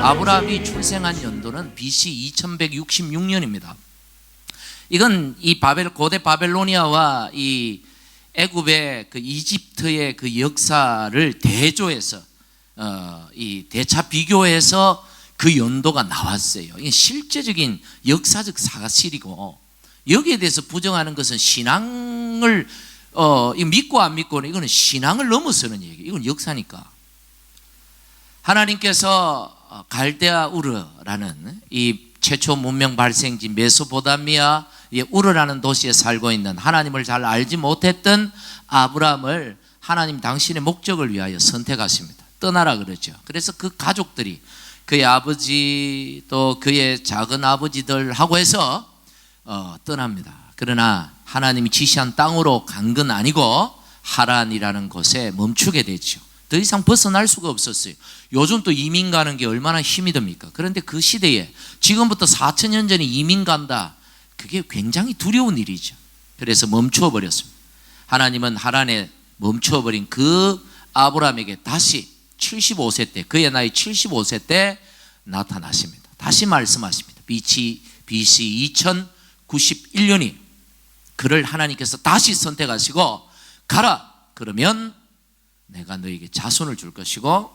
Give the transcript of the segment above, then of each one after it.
아브라함이 출생한 연도는 BC 2166년입니다. 이건 이 고대 바벨로니아와 이 애굽의 그 이집트의 그 역사를 대조해서 이 대차 비교해서 그 연도가 나왔어요. 이게 실제적인 역사적 사실이고, 여기에 대해서 부정하는 것은 신앙을 믿고 안 믿고는 이거는 신앙을 넘어서는 얘기. 이건 역사니까. 하나님께서 갈대아 우르라는 이 최초 문명 발생지 메소포타미아 우르라는 도시에 살고 있는 하나님을 잘 알지 못했던 아브라함을 하나님 당신의 목적을 위하여 선택하십니다. 떠나라 그러죠. 그래서 그 가족들이 그의 아버지 또 그의 작은 아버지들하고 해서 떠납니다. 그러나 하나님이 지시한 땅으로 간 건 아니고 하란이라는 곳에 멈추게 되죠. 더 이상 벗어날 수가 없었어요. 요즘 또 이민 가는 게 얼마나 힘이 듭니까? 그런데 그 시대에 지금부터 4,000년 전에 이민 간다, 그게 굉장히 두려운 일이죠. 그래서 멈추어 버렸습니다. 하나님은 하란에 멈추어 버린 그 아브라함에게 다시 75세 때, 그의 나이 75세 때 나타나십니다. 다시 말씀하십니다. BC 2091년이 그를 하나님께서 다시 선택하시고, 가라, 그러면 내가 너에게 자손을 줄 것이고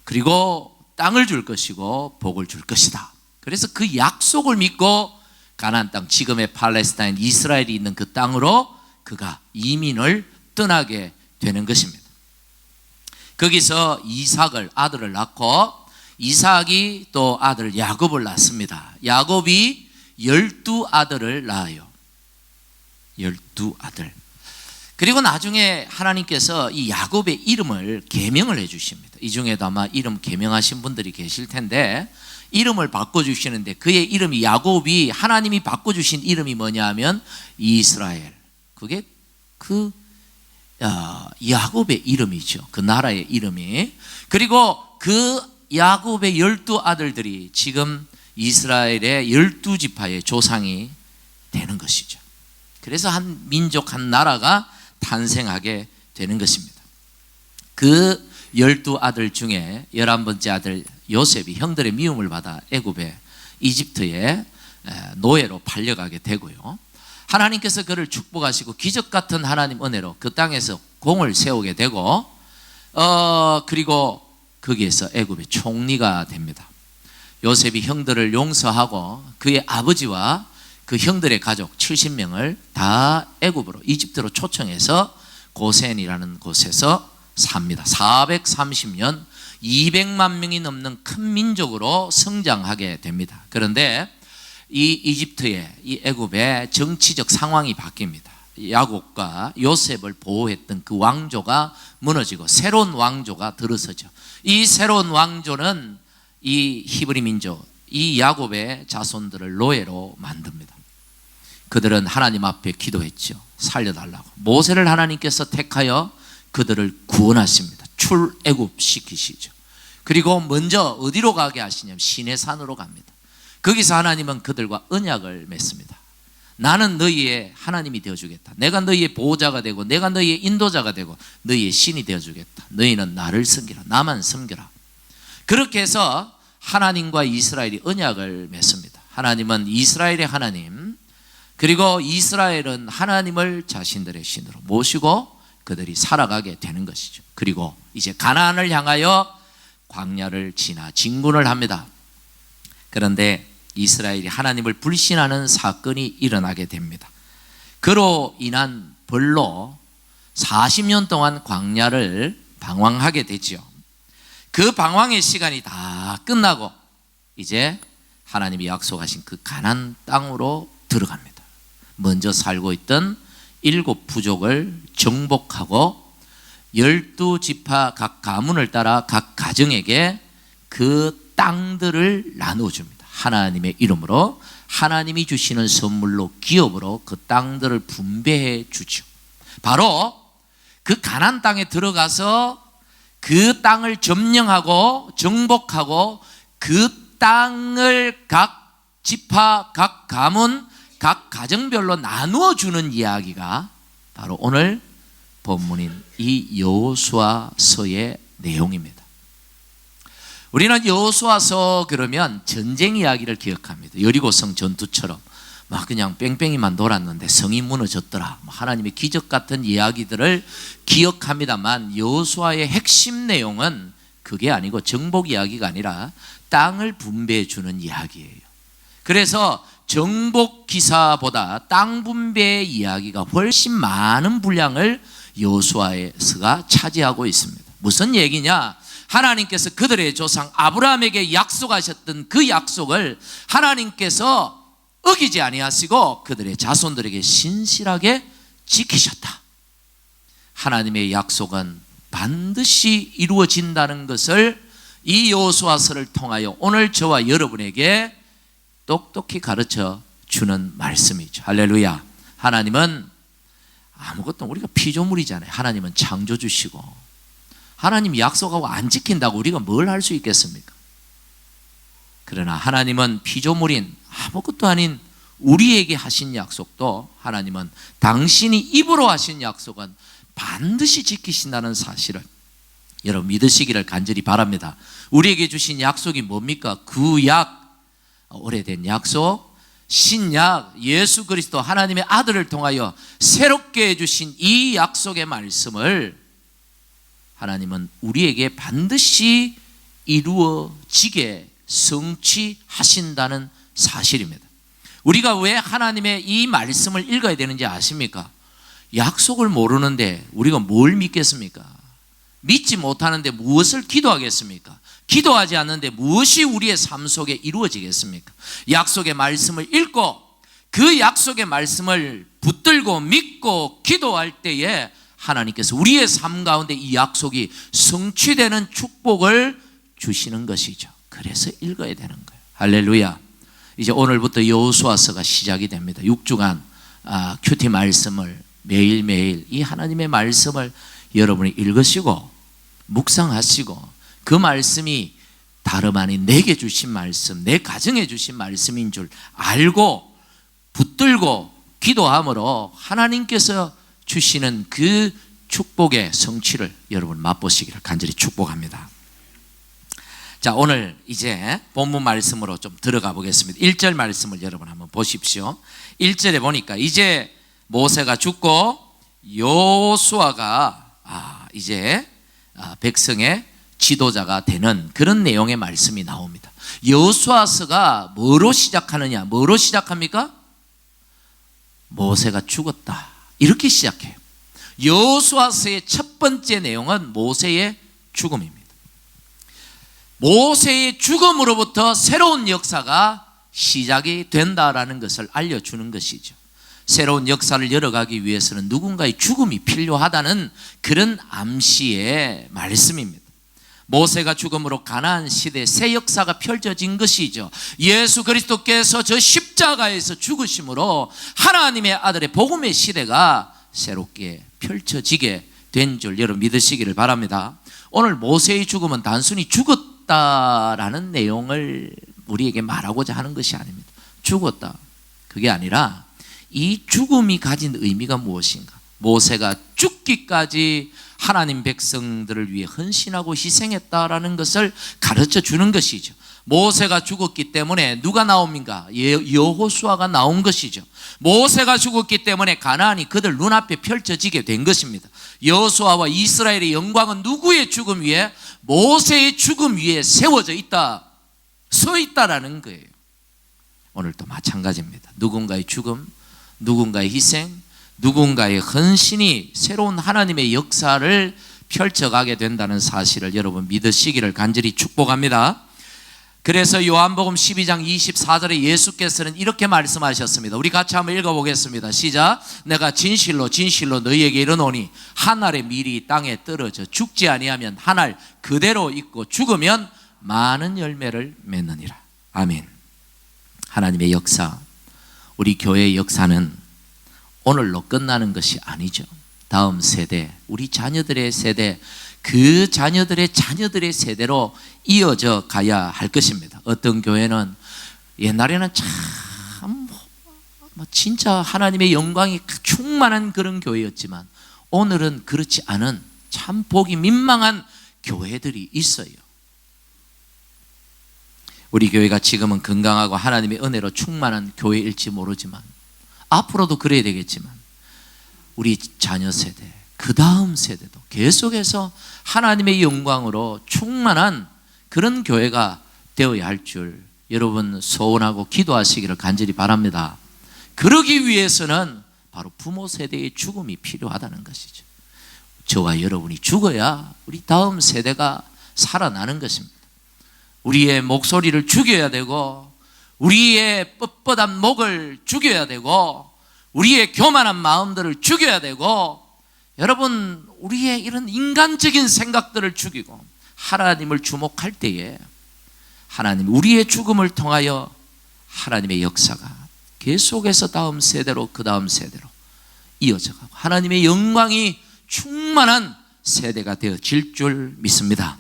그리고 땅을 줄 것이고 복을 줄 것이다. 그래서 그 약속을 믿고 가나안 땅, 지금의 팔레스타인 이스라엘이 있는 그 땅으로 그가 이민을 떠나게 되는 것입니다. 거기서 이삭을, 아들을 낳고, 이삭이 또 아들 야곱을 낳습니다. 야곱이 12아들을 낳아요. 12아들. 그리고 나중에 하나님께서 이 야곱의 이름을 계명을 해주십니다. 이 중에도 아마 이름 계명하신 분들이 계실 텐데, 이름을 바꿔주시는데 그의 이름이, 야곱이 하나님이 바꿔주신 이름이 뭐냐 하면 이스라엘. 그게 그 야곱의 이름이죠. 그 나라의 이름이. 그리고 그 야곱의 12아들들이 지금 이스라엘의 12지파의 조상이 되는 것이죠. 그래서 한 민족, 한 나라가 탄생하게 되는 것입니다. 그 12아들 중에 11번째 아들 요셉이 형들의 미움을 받아 애굽의 이집트의 노예로 팔려가게 되고요. 하나님께서 그를 축복하시고 기적 같은 하나님 은혜로 그 땅에서 공을 세우게 되고, 그리고 거기에서 애굽의 총리가 됩니다. 요셉이 형들을 용서하고 그의 아버지와 그 형들의 가족 70명을 다 애굽으로, 이집트로 초청해서 고센이라는 곳에서 삽니다. 430년 200만 명이 넘는 큰 민족으로 성장하게 됩니다. 그런데 이 이집트의, 이 애굽의 정치적 상황이 바뀝니다. 야곱과 요셉을 보호했던 그 왕조가 무너지고 새로운 왕조가 들어서죠. 이 새로운 왕조는 이 히브리 민족, 이 야곱의 자손들을 노예로 만듭니다. 그들은 하나님 앞에 기도했죠. 살려달라고. 모세를 하나님께서 택하여 그들을 구원하십니다. 출애굽시키시죠. 그리고 먼저 어디로 가게 하시냐면 시내산으로 갑니다. 거기서 하나님은 그들과 언약을 맺습니다. 나는 너희의 하나님이 되어주겠다. 내가 너희의 보호자가 되고 내가 너희의 인도자가 되고 너희의 신이 되어주겠다. 너희는 나를 섬기라. 나만 섬겨라. 그렇게 해서 하나님과 이스라엘이 언약을 맺습니다. 하나님은 이스라엘의 하나님, 그리고 이스라엘은 하나님을 자신들의 신으로 모시고 그들이 살아가게 되는 것이죠. 그리고 이제 가나안을 향하여 광야를 지나 진군을 합니다. 그런데 이스라엘이 하나님을 불신하는 사건이 일어나게 됩니다. 그로 인한 벌로 40년 동안 광야를 방황하게 되죠. 그 방황의 시간이 다 끝나고 이제 하나님이 약속하신 그 가나안 땅으로 들어갑니다. 먼저 살고 있던 7부족을 정복하고 12지파 각 가문을 따라 각 가정에게 그 땅들을 나눠줍니다. 하나님의 이름으로, 하나님이 주시는 선물로, 기업으로 그 땅들을 분배해 주죠. 바로 그 가나안 땅에 들어가서 그 땅을 점령하고 정복하고 그 땅을 각 지파, 각 가문, 각 가정별로 나누어 주는 이야기가 바로 오늘 본문인 이 여호수아서의 내용입니다. 우리는 여호수아서 그러면 전쟁 이야기를 기억합니다. 여리고성 전투처럼 막 그냥 뺑뺑이만 돌았는데 성이 무너졌더라, 하나님의 기적 같은 이야기들을 기억합니다만, 여호수아의 핵심 내용은 그게 아니고 정복 이야기가 아니라 땅을 분배해 주는 이야기예요. 그래서 정복 기사보다 땅 분배의 이야기가 훨씬 많은 분량을 여호수아서가 차지하고 있습니다. 무슨 얘기냐? 하나님께서 그들의 조상 아브라함에게 약속하셨던 그 약속을 하나님께서 어기지 아니하시고 그들의 자손들에게 신실하게 지키셨다. 하나님의 약속은 반드시 이루어진다는 것을 이 여호수아서를 통하여 오늘 저와 여러분에게 똑똑히 가르쳐 주는 말씀이죠. 할렐루야. 하나님은 아무것도, 우리가 피조물이잖아요. 하나님은 창조주시고, 하나님 약속하고 안 지킨다고 우리가 뭘 할 수 있겠습니까? 그러나 하나님은 피조물인 아무것도 아닌 우리에게 하신 약속도, 하나님은 당신이 입으로 하신 약속은 반드시 지키신다는 사실을 여러분 믿으시기를 간절히 바랍니다. 우리에게 주신 약속이 뭡니까? 구약, 오래된 약속, 신약, 예수 그리스도 하나님의 아들을 통하여 새롭게 해주신 이 약속의 말씀을 하나님은 우리에게 반드시 이루어지게 성취하신다는 사실입니다. 우리가 왜 하나님의 이 말씀을 읽어야 되는지 아십니까? 약속을 모르는데 우리가 뭘 믿겠습니까? 믿지 못하는데 무엇을 기도하겠습니까? 기도하지 않는데 무엇이 우리의 삶 속에 이루어지겠습니까? 약속의 말씀을 읽고 그 약속의 말씀을 붙들고 믿고 기도할 때에 하나님께서 우리의 삶 가운데 이 약속이 성취되는 축복을 주시는 것이죠. 그래서 읽어야 되는 거예요. 할렐루야. 이제 오늘부터 여호수아서가 시작이 됩니다. 6주간 큐티 말씀을 매일매일 이 하나님의 말씀을 여러분이 읽으시고 묵상하시고, 그 말씀이 다름 아닌 내게 주신 말씀, 내 가정에 주신 말씀인 줄 알고 붙들고 기도함으로 하나님께서 주시는 그 축복의 성취를 여러분 맛보시기를 간절히 축복합니다. 자, 오늘 이제 본문 말씀으로 좀 들어가 보겠습니다. 1절 말씀을 여러분 한번 보십시오. 1절에 보니까 이제 모세가 죽고 여호수아가 이제 백성의 지도자가 되는 그런 내용의 말씀이 나옵니다. 여호수아서가 뭐로 시작하느냐? 뭐로 시작합니까? 모세가 죽었다, 이렇게 시작해요. 여호수아서의 첫 번째 내용은 모세의 죽음입니다. 모세의 죽음으로부터 새로운 역사가 시작이 된다라는 것을 알려주는 것이죠. 새로운 역사를 열어가기 위해서는 누군가의 죽음이 필요하다는 그런 암시의 말씀입니다. 모세가 죽음으로 가나안 시대 새 역사가 펼쳐진 것이죠. 예수 그리스도께서 저 십자가에서 죽으심으로 하나님의 아들의 복음의 시대가 새롭게 펼쳐지게 된 줄 여러분 믿으시기를 바랍니다. 오늘 모세의 죽음은 단순히 죽었다라는 내용을 우리에게 말하고자 하는 것이 아닙니다. 죽었다, 그게 아니라 이 죽음이 가진 의미가 무엇인가? 모세가 죽기까지 하나님 백성들을 위해 헌신하고 희생했다라는 것을 가르쳐 주는 것이죠. 모세가 죽었기 때문에 누가 나옵니까? 여호수아가 나온 것이죠. 모세가 죽었기 때문에 가나안이 그들 눈앞에 펼쳐지게 된 것입니다. 여호수아와 이스라엘의 영광은 누구의 죽음 위에? 모세의 죽음 위에 세워져 있다, 서 있다라는 거예요. 오늘도 마찬가지입니다. 누군가의 죽음, 누군가의 희생, 누군가의 헌신이 새로운 하나님의 역사를 펼쳐가게 된다는 사실을 여러분 믿으시기를 간절히 축복합니다. 그래서 요한복음 12장 24절에 예수께서는 이렇게 말씀하셨습니다. 우리 같이 한번 읽어보겠습니다. 시작. 내가 진실로 진실로 너희에게 이르노니 한 알의 밀이 땅에 떨어져 죽지 아니하면 한 알 그대로 있고 죽으면 많은 열매를 맺느니라. 아멘. 하나님의 역사, 우리 교회의 역사는 오늘로 끝나는 것이 아니죠. 다음 세대, 우리 자녀들의 세대, 그 자녀들의 자녀들의 세대로 이어져 가야 할 것입니다. 어떤 교회는 옛날에는 참 진짜 하나님의 영광이 충만한 그런 교회였지만 오늘은 그렇지 않은 참 보기 민망한 교회들이 있어요. 우리 교회가 지금은 건강하고 하나님의 은혜로 충만한 교회일지 모르지만 앞으로도 그래야 되겠지만 우리 자녀 세대, 그 다음 세대도 계속해서 하나님의 영광으로 충만한 그런 교회가 되어야 할 줄 여러분 소원하고 기도하시기를 간절히 바랍니다. 그러기 위해서는 바로 부모 세대의 죽음이 필요하다는 것이죠. 저와 여러분이 죽어야 우리 다음 세대가 살아나는 것입니다. 우리의 목소리를 죽여야 되고 우리의 뻣뻣한 목을 죽여야 되고 우리의 교만한 마음들을 죽여야 되고 여러분 우리의 이런 인간적인 생각들을 죽이고 하나님을 주목할 때에 하나님 우리의 죽음을 통하여 하나님의 역사가 계속해서 다음 세대로 그 다음 세대로 이어져가고 하나님의 영광이 충만한 세대가 되어질 줄 믿습니다.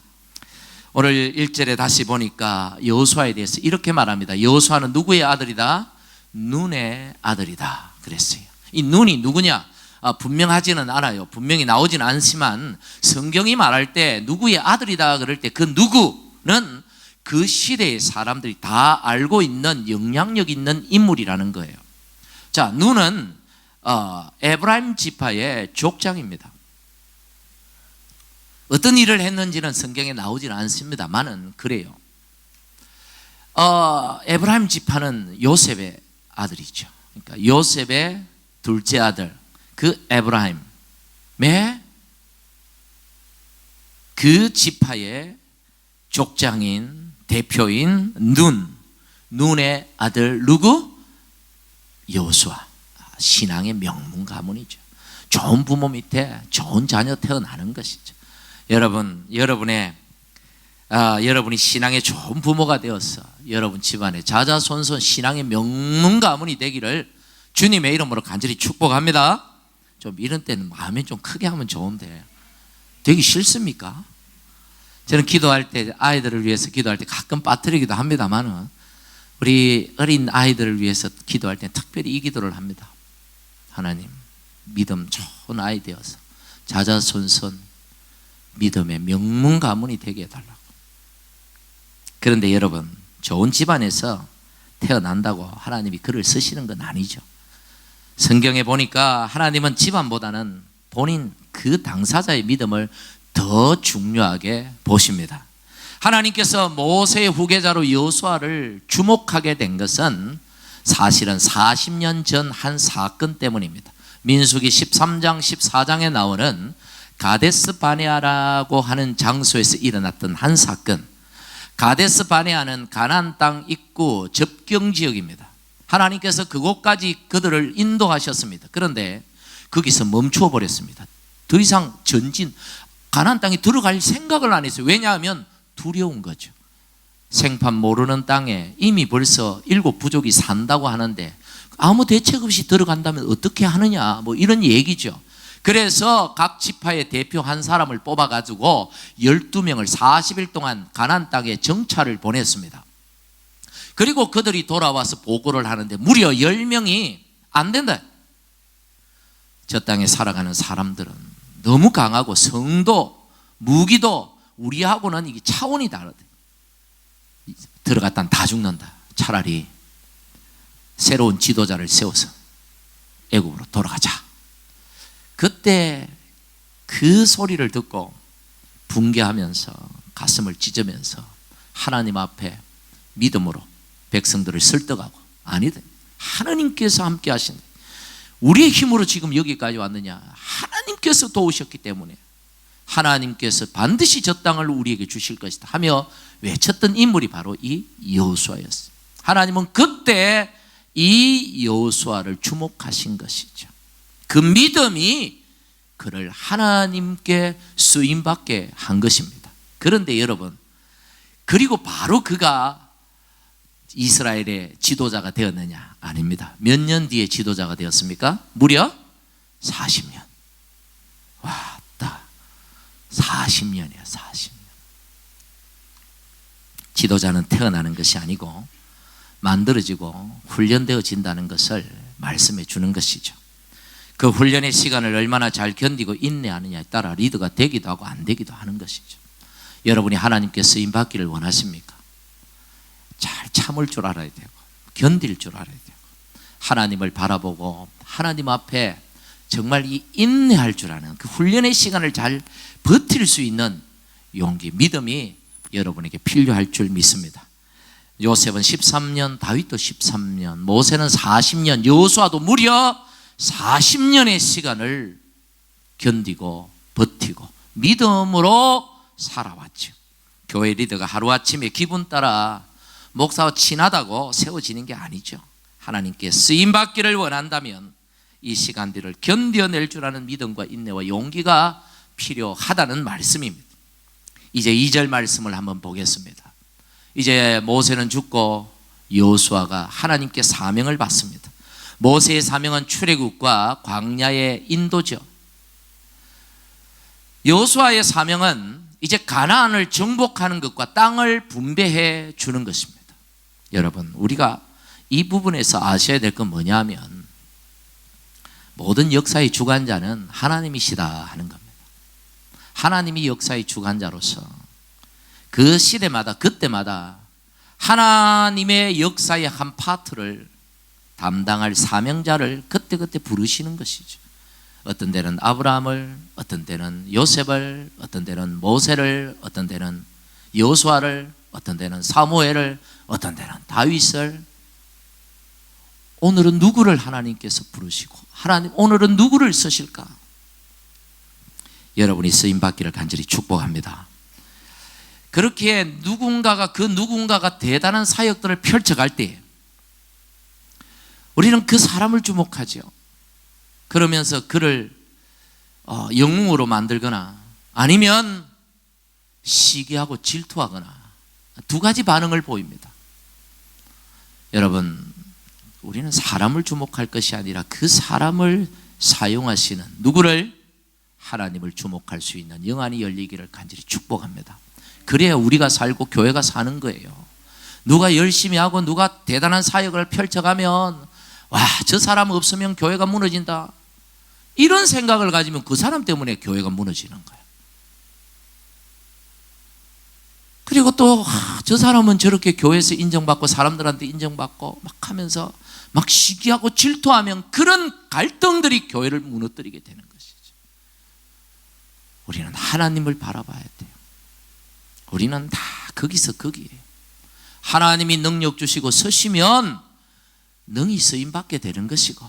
오늘 1절에 다시 보니까 여호수아에 대해서 이렇게 말합니다. 여호수아는 누구의 아들이다? 눈의 아들이다 그랬어요. 이 눈이 누구냐? 분명하지는 않아요. 분명히 나오지는 않지만 성경이 말할 때 누구의 아들이다 그럴 때 그 누구는 그 시대의 사람들이 다 알고 있는 영향력 있는 인물이라는 거예요. 자, 눈은 에브라임 지파의 족장입니다. 어떤 일을 했는지는 성경에 나오지는 않습니다만은 그래요. 에브라임 지파는 요셉의 아들이죠. 그러니까 요셉의 둘째 아들 그 에브라임의 그 지파의 족장인 대표인 눈의 아들 누구? 여호수아. 신앙의 명문 가문이죠. 좋은 부모 밑에 좋은 자녀 태어나는 것이죠. 여러분이 신앙의 좋은 부모가 되어서 여러분 집안에 자자손손 신앙의 명문 가문이 되기를 주님의 이름으로 간절히 축복합니다. 좀 이런 때는 마음이 좀 크게 하면 좋은데 되기 싫습니까? 저는 기도할 때 아이들을 위해서 기도할 때 가끔 빠뜨리기도 합니다만은 우리 어린 아이들을 위해서 기도할 때 특별히 이 기도를 합니다. 하나님 믿음 좋은 아이 되어서 자자손손 믿음의 명문 가문이 되게 해달라고. 그런데 여러분 좋은 집안에서 태어난다고 하나님이 글을 쓰시는 건 아니죠. 성경에 보니까 하나님은 집안보다는 본인 그 당사자의 믿음을 더 중요하게 보십니다. 하나님께서 모세의 후계자로 여호수아를 주목하게 된 것은 사실은 40년 전 한 사건 때문입니다. 민수기 13장 14장에 나오는 가데스 바네아라고 하는 장소에서 일어났던 한 사건. 가데스 바네아는 가나안 땅 입구 접경 지역입니다. 하나님께서 그곳까지 그들을 인도하셨습니다. 그런데 거기서 멈추어 버렸습니다. 더 이상 전진 가나안 땅에 들어갈 생각을 안 했어요. 왜냐하면 두려운 거죠. 생판 모르는 땅에 이미 벌써 7 부족이 산다고 하는데 아무 대책 없이 들어간다면 어떻게 하느냐 뭐 이런 얘기죠. 그래서 각 지파의 대표 한 사람을 뽑아가지고 12명을 40일 동안 가나안 땅에 정찰을 보냈습니다. 그리고 그들이 돌아와서 보고를 하는데 무려 10명이 안 된다. 저 땅에 살아가는 사람들은 너무 강하고 성도, 무기도 우리하고는 이게 차원이 다르다. 들어갔다는 다 죽는다. 차라리 새로운 지도자를 세워서 애국으로 돌아가자. 그때 그 소리를 듣고 붕괴하면서 가슴을 찢으면서 하나님 앞에 믿음으로 백성들을 설득하고 아니다. 하나님께서 함께 하신다. 우리의 힘으로 지금 여기까지 왔느냐? 하나님께서 도우셨기 때문에 하나님께서 반드시 저 땅을 우리에게 주실 것이다 하며 외쳤던 인물이 바로 이 여호수아였어요. 하나님은 그때 이 여호수아를 주목하신 것이죠. 그 믿음이 그를 하나님께 쓰임받게 한 것입니다. 그런데 여러분, 그리고 바로 그가 이스라엘의 지도자가 되었느냐? 아닙니다. 몇 년 뒤에 지도자가 되었습니까? 무려 40년. 왔다. 40년이야, 40년. 지도자는 태어나는 것이 아니고 만들어지고 훈련되어진다는 것을 말씀해 주는 것이죠. 그 훈련의 시간을 얼마나 잘 견디고 인내하느냐에 따라 리더가 되기도 하고 안 되기도 하는 것이죠. 여러분이 하나님께 쓰임 받기를 원하십니까? 잘 참을 줄 알아야 되고 견딜 줄 알아야 되고 하나님을 바라보고 하나님 앞에 정말 이 인내할 줄 아는 그 훈련의 시간을 잘 버틸 수 있는 용기, 믿음이 여러분에게 필요할 줄 믿습니다. 요셉은 13년, 다윗도 13년, 모세는 40년, 여호수아도 무려 40년의 시간을 견디고 버티고 믿음으로 살아왔죠. 교회 리더가 하루아침에 기분 따라 목사와 친하다고 세워지는 게 아니죠. 하나님께 쓰임받기를 원한다면 이 시간들을 견뎌낼 줄 아는 믿음과 인내와 용기가 필요하다는 말씀입니다. 이제 2절 말씀을 한번 보겠습니다. 이제 모세는 죽고 여호수아가 하나님께 사명을 받습니다. 모세의 사명은 출애굽과 광야의 인도죠. 여호수아의 사명은 이제 가나안을 정복하는 것과 땅을 분배해 주는 것입니다. 여러분, 우리가 이 부분에서 아셔야 될 건 뭐냐면 모든 역사의 주관자는 하나님이시다 하는 겁니다. 하나님이 역사의 주관자로서 그 시대마다 그때마다 하나님의 역사의 한 파트를 담당할 사명자를 그때그때 부르시는 것이죠. 어떤 때는 아브라함을, 어떤 때는 요셉을, 어떤 때는 모세를, 어떤 때는 여호수아를, 어떤 때는 사무엘을, 어떤 때는 다윗을. 오늘은 누구를 하나님께서 부르시고 하나님 오늘은 누구를 쓰실까? 여러분이 쓰임받기를 간절히 축복합니다. 그렇게 누군가가 대단한 사역들을 펼쳐갈 때 우리는 그 사람을 주목하죠. 그러면서 그를 영웅으로 만들거나 아니면 시기하고 질투하거나 두 가지 반응을 보입니다. 여러분, 우리는 사람을 주목할 것이 아니라 그 사람을 사용하시는 누구를? 하나님을 주목할 수 있는 영안이 열리기를 간절히 축복합니다. 그래야 우리가 살고 교회가 사는 거예요. 누가 열심히 하고 누가 대단한 사역을 펼쳐가면 와, 저 사람 없으면 교회가 무너진다, 이런 생각을 가지면 그 사람 때문에 교회가 무너지는 거예요. 그리고 또 저 사람은 저렇게 교회에서 인정받고 사람들한테 인정받고 막 하면서 막 시기하고 질투하면 그런 갈등들이 교회를 무너뜨리게 되는 것이죠. 우리는 하나님을 바라봐야 돼요. 우리는 다 거기서 거기에요. 하나님이 능력 주시고 서시면 능히 쓰임받게 되는 것이고,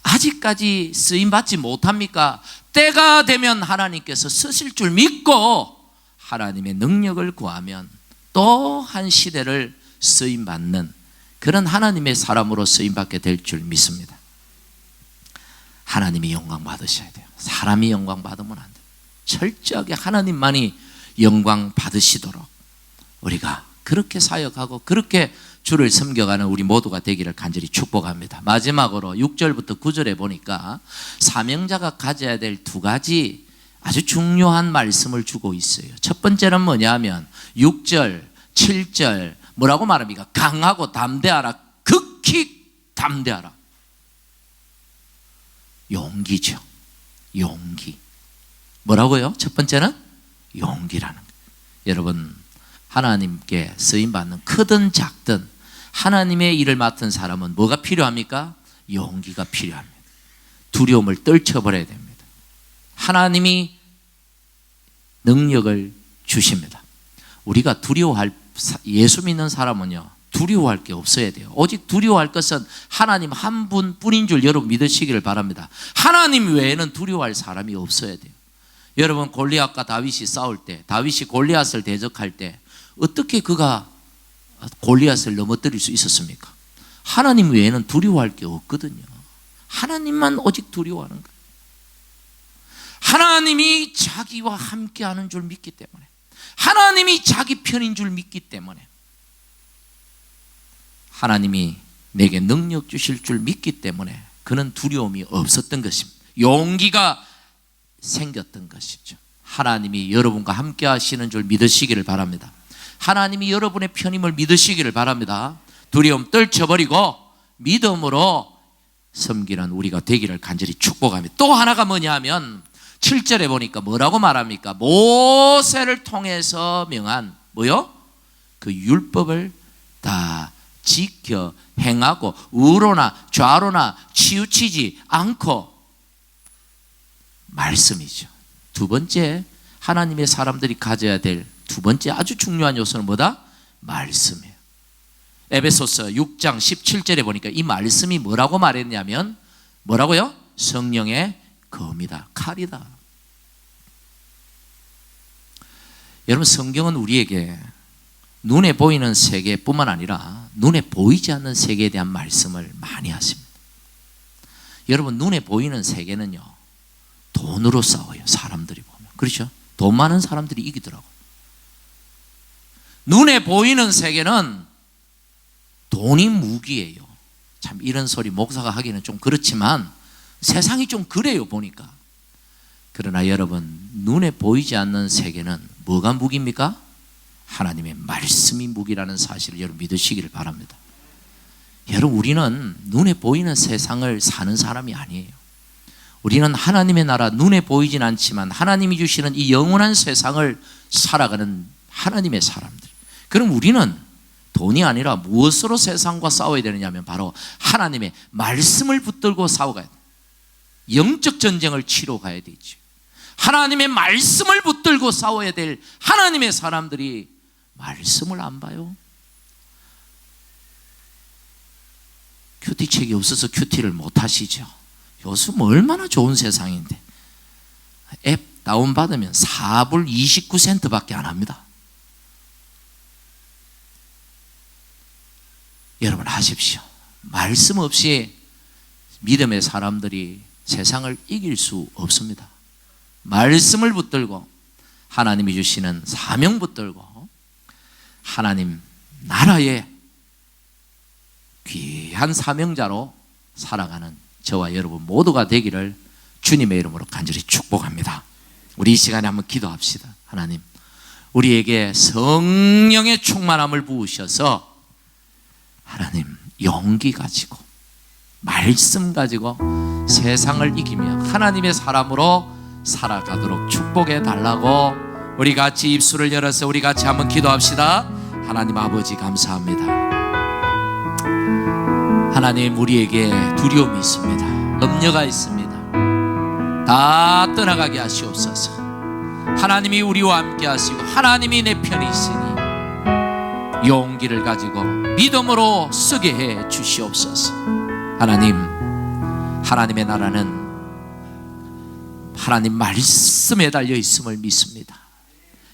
아직까지 쓰임받지 못합니까? 때가 되면 하나님께서 쓰실 줄 믿고 하나님의 능력을 구하면 또 한 시대를 쓰임받는 그런 하나님의 사람으로 쓰임받게 될 줄 믿습니다. 하나님이 영광 받으셔야 돼요. 사람이 영광 받으면 안 돼요. 철저하게 하나님만이 영광 받으시도록 우리가 그렇게 사역하고 그렇게 주를 섬겨가는 우리 모두가 되기를 간절히 축복합니다. 마지막으로 6절부터 9절에 보니까 사명자가 가져야 될 두 가지 아주 중요한 말씀을 주고 있어요. 첫 번째는 뭐냐면 6절, 7절 뭐라고 말합니까? 강하고 담대하라. 극히 담대하라. 용기죠. 용기. 뭐라고요? 첫 번째는 용기라는 거예요. 여러분, 하나님께 쓰임받는 크든 작든 하나님의 일을 맡은 사람은 뭐가 필요합니까? 용기가 필요합니다. 두려움을 떨쳐버려야 됩니다. 하나님이 능력을 주십니다. 우리가 두려워할, 예수 믿는 사람은요 두려워할 게 없어야 돼요. 오직 두려워할 것은 하나님 한 분뿐인 줄 여러분 믿으시기를 바랍니다. 하나님 외에는 두려워할 사람이 없어야 돼요. 여러분, 골리앗과 다윗이 싸울 때, 다윗이 골리앗을 대적할 때 어떻게 그가 골리앗을 넘어뜨릴 수 있었습니까? 하나님 외에는 두려워할 게 없거든요. 하나님만 오직 두려워하는 거예요. 하나님이 자기와 함께하는 줄 믿기 때문에, 하나님이 자기 편인 줄 믿기 때문에, 하나님이 내게 능력 주실 줄 믿기 때문에 그는 두려움이 없었던 것입니다. 용기가 생겼던 것이죠. 하나님이 여러분과 함께 하시는 줄 믿으시기를 바랍니다. 하나님이 여러분의 편임을 믿으시기를 바랍니다. 두려움 떨쳐버리고 믿음으로 섬기는 우리가 되기를 간절히 축복하며, 또 하나가 뭐냐 하면 7절에 보니까 뭐라고 말합니까? 모세를 통해서 명한 뭐요? 그 율법을 다 지켜 행하고 우로나 좌로나 치우치지 않고, 말씀이죠. 두 번째, 하나님의 사람들이 가져야 될 두 번째 아주 중요한 요소는 뭐다? 말씀이에요. 에베소서 6장 17절에 보니까 이 말씀이 뭐라고 말했냐면 뭐라고요? 성령의 검이다, 칼이다. 여러분, 성경은 우리에게 눈에 보이는 세계뿐만 아니라 눈에 보이지 않는 세계에 대한 말씀을 많이 하십니다. 여러분, 눈에 보이는 세계는요, 돈으로 싸워요. 사람들이 보면. 그렇죠? 돈 많은 사람들이 이기더라고요. 눈에 보이는 세계는 돈이 무기예요. 참 이런 소리 목사가 하기는 좀 그렇지만 세상이 좀 그래요, 보니까. 그러나 여러분, 눈에 보이지 않는 세계는 뭐가 무기입니까? 하나님의 말씀이 무기라는 사실을 여러분 믿으시기를 바랍니다. 여러분, 우리는 눈에 보이는 세상을 사는 사람이 아니에요. 우리는 하나님의 나라, 눈에 보이진 않지만 하나님이 주시는 이 영원한 세상을 살아가는 하나님의 사람들. 그럼 우리는 돈이 아니라 무엇으로 세상과 싸워야 되느냐 하면 바로 하나님의 말씀을 붙들고 싸워가야 돼요. 영적 전쟁을 치러 가야 되죠. 하나님의 말씀을 붙들고 싸워야 될 하나님의 사람들이 말씀을 안 봐요. 큐티책이 없어서 큐티를 못 하시죠. 요즘 얼마나 좋은 세상인데 앱 다운받으면 4불 29센트 밖에 안 합니다. 여러분, 하십시오. 말씀 없이 믿음의 사람들이 세상을 이길 수 없습니다. 말씀을 붙들고 하나님이 주시는 사명 붙들고 하나님 나라의 귀한 사명자로 살아가는 저와 여러분 모두가 되기를 주님의 이름으로 간절히 축복합니다. 우리 이 시간에 한번 기도합시다. 하나님, 우리에게 성령의 충만함을 부으셔서 하나님 용기 가지고 말씀 가지고 세상을 이기며 하나님의 사람으로 살아가도록 축복해 달라고 우리 같이 입술을 열어서 우리 같이 한번 기도합시다. 하나님 아버지, 감사합니다. 하나님, 우리에게 두려움이 있습니다. 염려가 있습니다. 다 떠나가게 하시옵소서. 하나님이 우리와 함께 하시고 하나님이 내 편에 있으니 용기를 가지고 믿음으로 쓰게 해 주시옵소서. 하나님, 하나님의 나라는 하나님 말씀에 달려 있음을 믿습니다.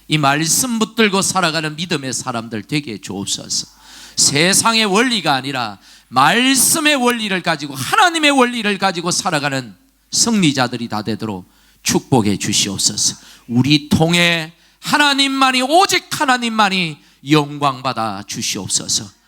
이 말씀 붙들고 살아가는 믿음의 사람들 되게 해 주옵소서. 세상의 원리가 아니라 말씀의 원리를 가지고 하나님의 원리를 가지고 살아가는 승리자들이 다 되도록 축복해 주시옵소서. 우리 통해 하나님만이, 오직 하나님만이 영광받아 주시옵소서.